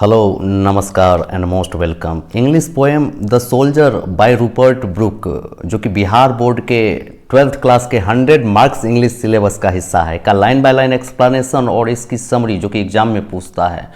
Hello, Namaskar and most welcome. English poem the soldier by Rupert Brooke जो कि Bihar board के 12th class के 100 marks English syllabus का हिस्सा है का लाइन बाय लाइन एक्सप्लेनेशन और इसकी समरी जो कि एग्जाम में पूछता है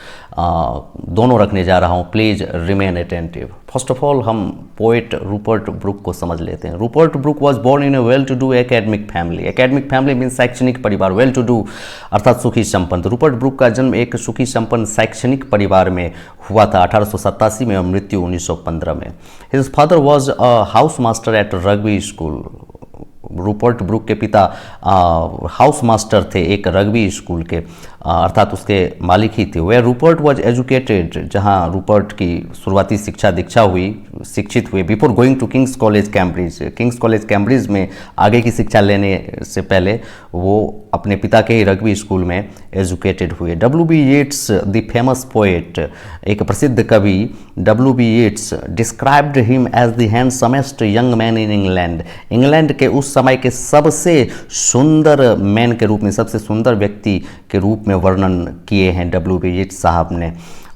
दोनों रखने जा रहा हूँ. Please remain attentive. First of all हम पोएट रूपर्ट ब्रुक को समझ लेते हैं. Rupert Brooke was born in a well to do academic family. Academic family means शैक्षणिक परिवार. वेल टू डू अर्थात सुखी संपन्न. रूपर्ट ब्रुक का जन्म एक सुखी संपन्न शैक्षणिक परिवार में हुआ था 1887 में और मृत्यु 1915 में. His father was a house master at Rugby school. Rupert Brooke के पिता हाउस मास्टर थे एक रग्बी स्कूल के, अर्थात उसके मालिक ही थे. वे रूपर्ट वॉज एजुकेटेड, जहां रूपर्ट की शुरुआती शिक्षित हुए before going to King's College Cambridge. King's College Cambridge में आगे की शिक्षा लेने से पहले वो अपने पिता के ही रग्बी स्कूल में एजुकेटेड हुए. W.B. येट्स द फेमस पोएट, एक प्रसिद्ध कवि W.B. Yeats described him as the handsomest young man in England. England के उस समय के सबसे सुंदर मैन के रूप में, सबसे सुंदर व्यक्ति के रूप में वर्णन किए हैं W.B. येट्स साहब ने.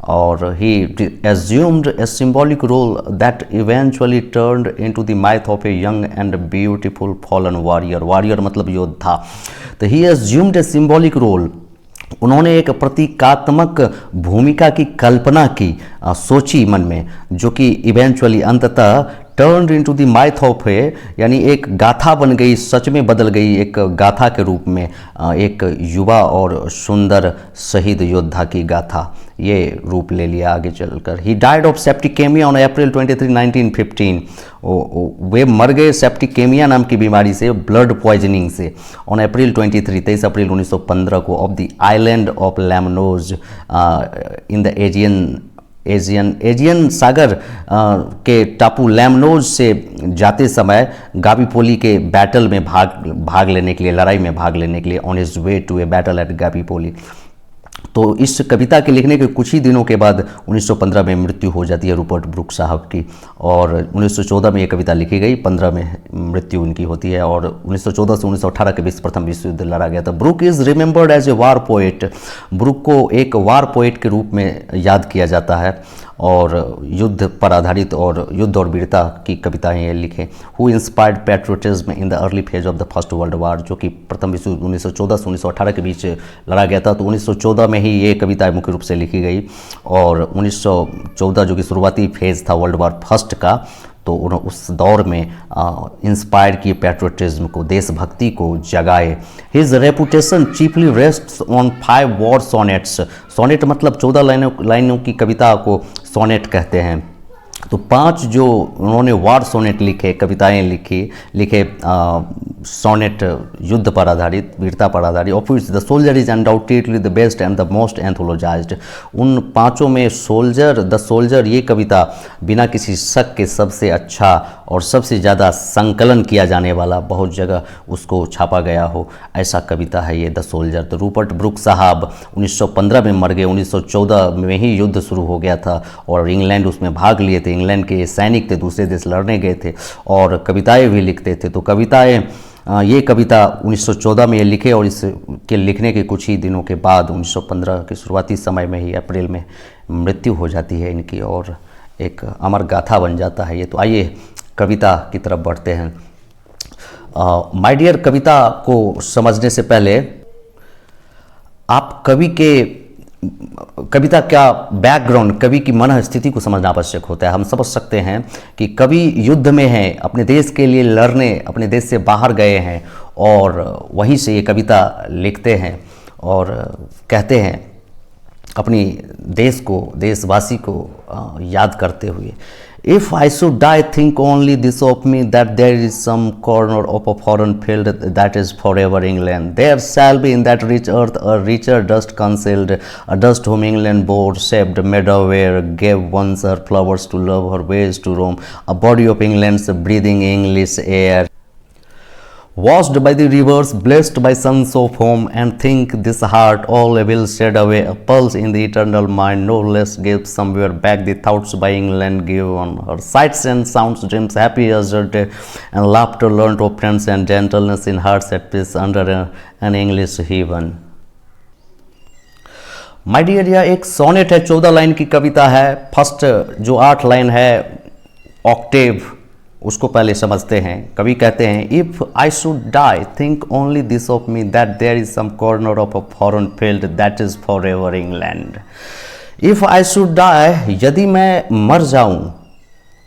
और he assumed a symbolic role that eventually turned into the myth of a young and beautiful fallen warrior. warrior मतलब योद्धा. तो he assumed a symbolic role. उन्होंने एक प्रतीकात्मक भूमिका की कल्पना की, सोची मन में, जो कि इवेंचुअली अंततः turned into the myth of a, यानी एक गाथा बन गई, सच में बदल गई एक गाथा के रूप में, एक युवा और सुंदर शहीद योद्धा की गाथा ये रूप ले लिया आगे चलकर. He died of septicaemia on April 23, 1915. वे मर गए सेप्टिकेमिया नाम की बीमारी से, ब्लड पॉइजनिंग से, ऑन अप्रैल 23 अप्रैल 1915 को, of the island of Lemnos in the Aegean सागर के टापू लैमनोज से जाते समय गाबीपोली के बैटल में भाग लेने के लिए, लड़ाई में भाग लेने के लिए, on his way to a battle at Gallipoli. तो इस कविता के लिखने के कुछ ही दिनों के बाद 1915 में मृत्यु हो जाती है रूपर्ट ब्रुक साहब की. और 1914 में ये कविता लिखी गई, 15 में मृत्यु उनकी होती है. और 1914 से 1918 के बीच प्रथम विश्व युद्ध लड़ा गया था. Brooke is remembered as a war poet. Brooke को एक वार पोएट के रूप में याद किया जाता है और युद्ध पर आधारित और युद्ध और वीरता की कविताएं ये लिखे. Who inspired patriotism in the early phase of the first world war, जो कि प्रथम विश्व युद्ध 1914 से 1918 के बीच लड़ा गया था. तो 1914 में ही ये कविता मुख्य रूप से लिखी गई. और 1914 जो कि शुरुआती फेज था वर्ल्ड वार फर्स्ट का, तो उस दौर में इंस्पायर किए पैट्रियटिज्म को, देशभक्ति को जगाए. His reputation chiefly rests on 5 war sonnets. Sonnet मतलब 14 लाइनों की कविता को सोनेट कहते हैं. तो 5 जो उन्होंने वार सोनेट लिखे, कविताएं लिखे सोनेट युद्ध पर आधारित, वीरता पर आधारित. Of which the soldier is undoubtedly the best and the most anthologised. उन 5 में द सोल्जर ये कविता बिना किसी शक के सबसे अच्छा और सबसे ज़्यादा संकलन किया जाने वाला, बहुत जगह उसको छापा गया हो, ऐसा कविता है ये द सोल्जर. तो रूपर्ट ब्रुक साहब 1915 में मर गए. 1914 में ही युद्ध शुरू हो गया था और इंग्लैंड उसमें भाग लिए थे. इंग्लैंड के सैनिक थे, दूसरे देश लड़ने गए थे और कविताएं भी लिखते थे. तो ये कविता 1914 में ये लिखे और इसके लिखने के कुछ ही दिनों के बाद 1915 के शुरुआती समय में ही अप्रैल में मृत्यु हो जाती है इनकी और एक अमर गाथा बन जाता है ये. तो आइए कविता की तरफ बढ़ते हैं. माय डियर, कविता को समझने से पहले आप कविता का बैकग्राउंड, कवि की मन स्थिति को समझना आवश्यक होता है. हम समझ सकते हैं कि कवि युद्ध में है, अपने देश के लिए लड़ने अपने देश से बाहर गए हैं और वहीं से ये कविता लिखते हैं और कहते हैं अपनी देश को, देशवासी को याद करते हुए. If I should die, think only this of me, that there is some corner of a foreign field that is forever England. There shall be in that rich earth a richer dust concealed, a dust whom England bore, shaped, made aware, gave once her flowers to love, her ways to roam, a body of England's breathing English air. Washed by the rivers, blessed by sons of home, and think this heart all will shed away, a pulse in the eternal mind, no less gives somewhere back the thoughts by England given. Her sights and sounds, dreams happy as her day, and laughter learnt of friends and gentleness in hearts at peace under an English heaven. My dear, यह एक sonnet है, 14 line की कविता है। First जो 8 line है Octave, उसको पहले समझते हैं। कवि कहते हैं, if I should die think only this of me that there is some corner of a foreign field that is for ever England. If I should die, यदि मैं मर जाऊं,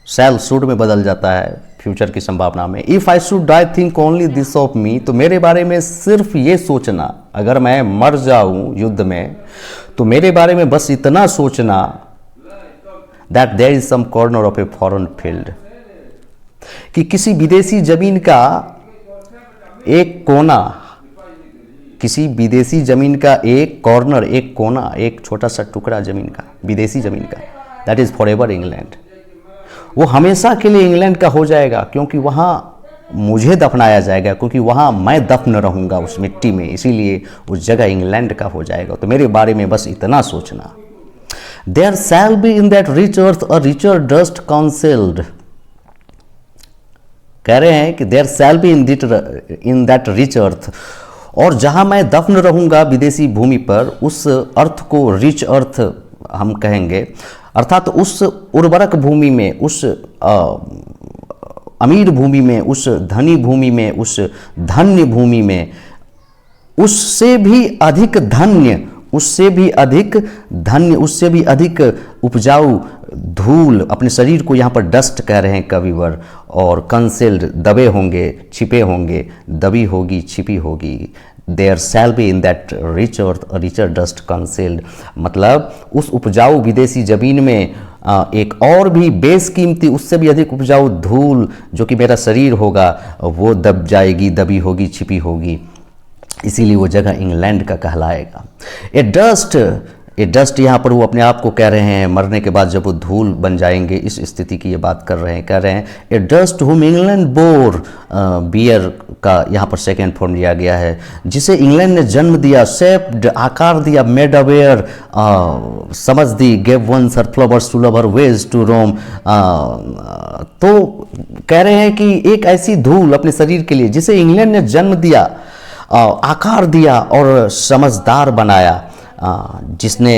शैल शुड में बदल जाता है फ्यूचर की संभावना में। If I should die think only this of me, तो मेरे बारे में सिर्फ ये सोचना, अगर मैं मर जाऊं युद्ध में तो मेरे बारे में बस इतना सोचना that there is some corner of a foreign field, कि किसी विदेशी जमीन का एक कोना, किसी विदेशी जमीन का एक कॉर्नर, एक कोना, एक छोटा सा टुकड़ा जमीन का, विदेशी जमीन का, that is for ever England, वो हमेशा के लिए इंग्लैंड का हो जाएगा, क्योंकि वहाँ मुझे दफनाया जाएगा, क्योंकि वहाँ मैं दफन रहूँगा उस मिट्टी में, इसीलिए उस जगह इंग्लैंड का हो जाएगा। तो मेरे बारे में बस इतना सोचना। There shall be in that rich earth a richer dust concealed, कह रहे हैं कि there shall be in that rich earth, और जहाँ मैं दफन रहूँगा विदेशी भूमि पर, उस अर्थ को रिच अर्थ हम कहेंगे, अर्थात उस उर्वरक भूमि में, उस अमीर भूमि में, उस धनी भूमि में, उस धन्य भूमि में, उससे भी अधिक धन्य, उससे भी अधिक धन्य, उससे भी अधिक उपजाऊ धूल, अपने शरीर को यहाँ पर डस्ट कह रहे हैं कविवर, और कंसेल्ड दबे होंगे, छिपे होंगे, दबी होगी, छिपी होगी। There shall be in that rich earth a richer dust concealed, मतलब उस उपजाऊ विदेशी जमीन में एक और भी बेशकीमती, उससे भी अधिक उपजाऊ धूल जो कि मेरा शरीर होगा, वो दब जाएगी, दबी होगी, छिपी होगी, इसीलिए वो जगह इंग्लैंड का कहलाएगा। ए डस्ट यहाँ पर वो अपने आप को कह रहे हैं, मरने के बाद जब वो धूल बन जाएंगे, इस स्थिति की ये बात कर रहे हैं, कह रहे हैं ए डस्ट हुम इंग्लैंड बोर, बियर का यहाँ पर सेकेंड फॉर्म लिया गया है, जिसे इंग्लैंड ने जन्म दिया, शेप्ड आकार दिया, मेड अवेयर समझ दी, gave once her flowers to love her ways to roam. तो कह रहे हैं कि एक ऐसी धूल अपने शरीर के लिए जिसे इंग्लैंड ने जन्म दिया, आकार दिया और समझदार बनाया, जिसने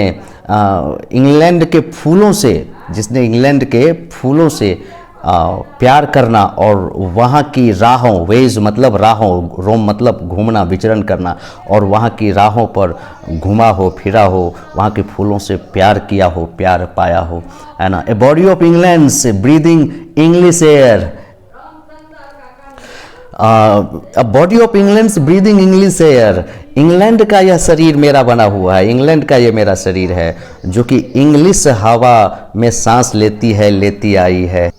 इंग्लैंड के फूलों से, जिसने इंग्लैंड के फूलों से प्यार करना, और वहाँ की राहों, वेज मतलब राहों, रोम मतलब घूमना, विचरण करना, और वहाँ की राहों पर घूमा हो, फिरा हो, वहाँ के फूलों से प्यार किया हो, प्यार पाया हो, है ना। ए बॉडी ऑफ इंग्लैंड से breathing English air, a body of England breathing English air, England का यह शरीर मेरा बना हुआ है, इंग्लैंड का ये मेरा शरीर है जो कि इंग्लिश हवा में सांस लेती है, लेती आई है।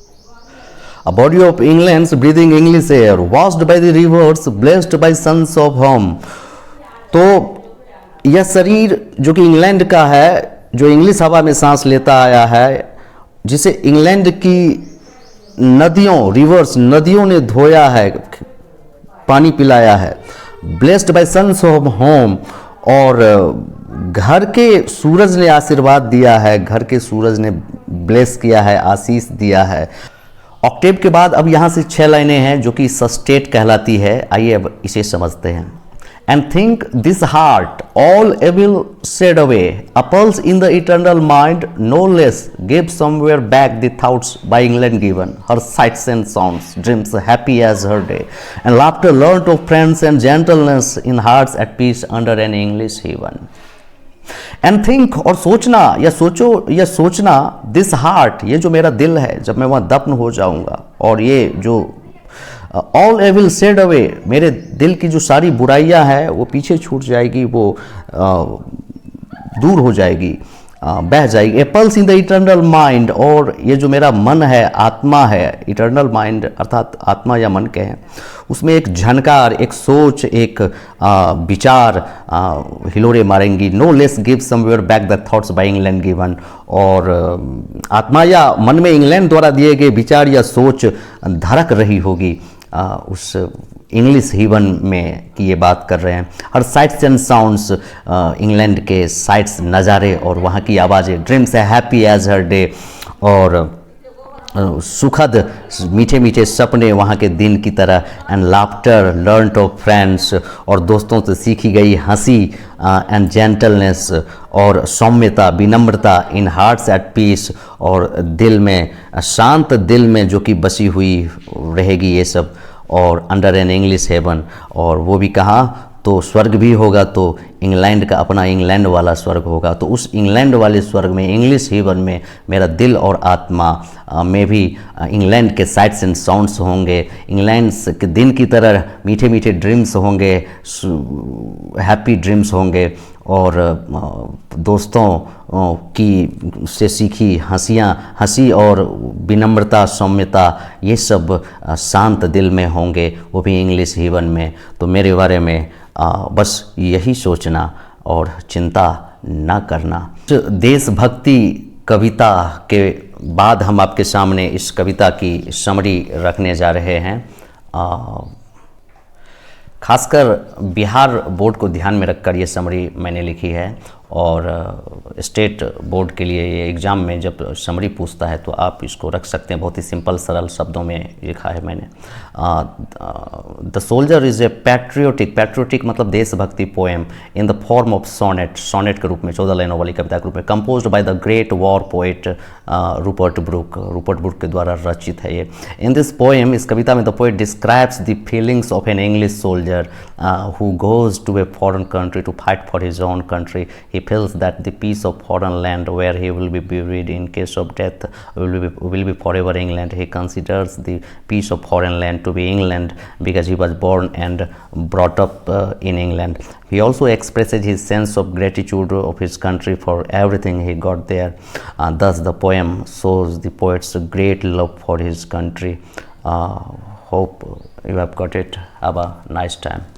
A body of England breathing English air, washed by the rivers, blessed by suns of home. तो यह शरीर जो कि इंग्लैंड का है, जो इंग्लिश हवा में सांस लेता आया है, जिसे इंग्लैंड की नदियों, रिवर्स नदियों ने धोया है, पानी पिलाया है, blessed by suns of home, और घर के सूरज ने आशीर्वाद दिया है, घर के सूरज ने ब्लेस किया है, आशीष दिया है। ऑक्टेव के बाद अब यहाँ से 6 लाइनें हैं जो कि सस्टेट कहलाती है। आइए अब इसे समझते हैं। And think this heart, all evil said away, a pulse in the eternal mind, no less, gave somewhere back the thoughts by England given, her sights and sounds, dreams happy as her day, and laughter learnt of friends and gentleness in hearts at peace under an English heaven. And think, और सोचना, या सोचो, या सोचना, this heart, ये जो मेरा दिल है, जब मैं वहाँ दफन हो जाऊँगा, और ये जो ऑल एविल सेड अवे, मेरे दिल की जो सारी बुराइयां हैं वो पीछे छूट जाएगी, वो दूर हो जाएगी, बह जाएगी। A pulse in the eternal mind, और ये जो मेरा मन है, आत्मा है, इटर्नल माइंड अर्थात आत्मा या मन कहें, उसमें एक झनकार, एक सोच, एक विचार हिलोरे मारेंगी। No less give somewhere back the thoughts by England given, और आत्मा या मन में इंग्लैंड द्वारा दिए गए विचार या सोच धड़क रही होगी उस इंग्लिश हीवन में की ये बात कर रहे हैं। हर साइट्स एंड साउंड्स, इंग्लैंड के साइट्स, नज़ारे और वहाँ की आवाज़ें, ड्रीम्स है हैप्पी एज हर डे, और सुखद मीठे मीठे सपने वहाँ के दिन की तरह, and laughter learned of friends, और दोस्तों से सीखी गई हंसी, एंड जेंटलनेस और सौम्यता, विनम्रता, इन हार्ट्स एट पीस, और दिल में शांत दिल में जो कि बसी हुई रहेगी ये सब, और अंडर एन इंग्लिश हेवन। और वो भी कहाँ, तो स्वर्ग भी होगा तो इंग्लैंड का अपना इंग्लैंड वाला स्वर्ग होगा, तो उस इंग्लैंड वाले स्वर्ग में इंग्लिश हेवन में मेरा दिल और आत्मा में भी इंग्लैंड के साइट्स एंड साउंड्स होंगे, इंग्लैंड के दिन की तरह मीठे मीठे ड्रीम्स होंगे, हैप्पी ड्रीम्स होंगे, और दोस्तों की से सीखी हंसी और विनम्रता, सौम्यता, ये सब शांत दिल में होंगे, वो भी इंग्लिश हेवन में। तो मेरे बारे में बस यही सोचना और चिंता ना करना। देशभक्ति कविता के बाद हम आपके सामने इस कविता की समरी रखने जा रहे हैं। खासकर बिहार बोर्ड को ध्यान में रखकर ये समरी मैंने लिखी है, और स्टेट बोर्ड के लिए ये एग्ज़ाम में जब समरी पूछता है तो आप इसको रख सकते हैं। बहुत ही सिंपल सरल शब्दों में लिखा है मैंने। The soldier is a patriotic मतलब देशभक्ति poem in the form of sonnet के रूप में, 14 लाइनों वाली कविता के रूप में, composed by the great war poet Rupert Brooke के द्वारा रचित है ये। इन दिस पोएम, इस कविता में the poet describes the feelings of an English soldier who goes to a foreign country to fight for his own country. He feels that the peace of foreign land where he will be buried in case of death will be forever England. He considers the peace of foreign land to be England because he was born and brought up in England. He also expresses his sense of gratitude of his country for everything he got there. Thus the poem shows the poet's great love for his country. Hope you have got it. Have a nice time.